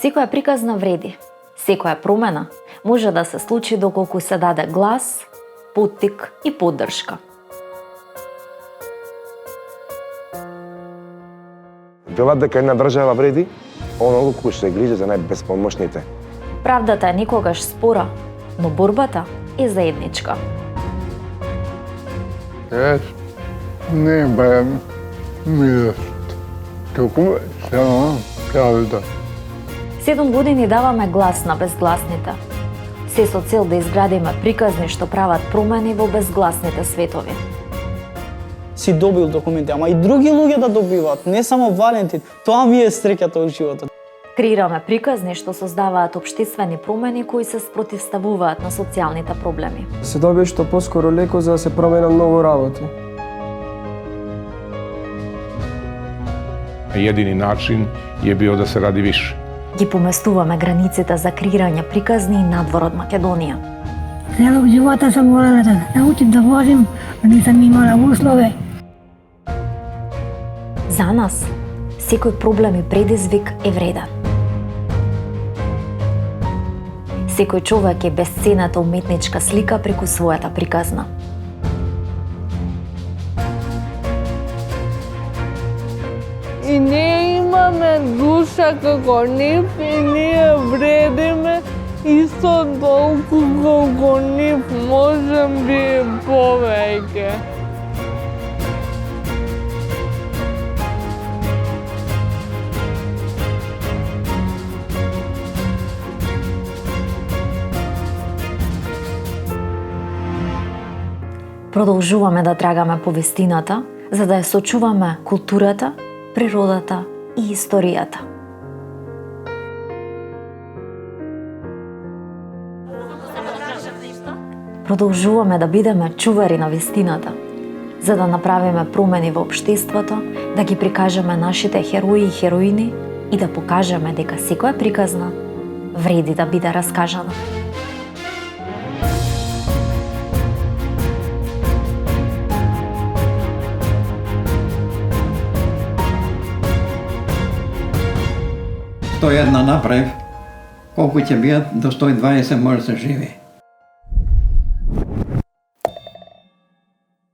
Секоја приказна вреди. Секоја промена може да се случи доколку се даде глас, поттик и поддршка. Велат дека една држава вреди онолку кој се грижи за најбеспомошните. Правдата е никогаш спора, но борбата е заедничка. Не бе милост, туку само правда. 7 години даваме глас на безгласните. Се со цел да изградиме приказни што прават промени во безгласните светови. Си добил документи, ама и други луѓе да добиваат, не само Валентин. Тоа ми е среќата од животот. Креираме приказни што создаваат општествени промени кои се спротивставуваат на социјалните проблеми. Се добие што поскоро леко за да се променат многу работи. Jedini način je bio da se radi više. Ги поместуваме границите за креирање приказни и надвор од Македонија. Целog живота sam morala da naučim da vozim, a nisam imala uslove. За нас, секој проблем и предизвик е вреден. Секој човек е бесценната уметничка слика преку својата приказна. И ние имаме душа како нив и ние вредиме исто толку колку нив, можем би повеќе. Продолжуваме да трагаме по вистината, за да ја сочуваме културата, природата и историјата. Продолжуваме да бидеме чувари на вистината, за да направиме промени во општеството, да ги прикажеме нашите херои и хероини и да покажеме дека секоја приказна вреди да биде раскажана. Тоа една направив, колку ќе бијат до 120 може да се живи.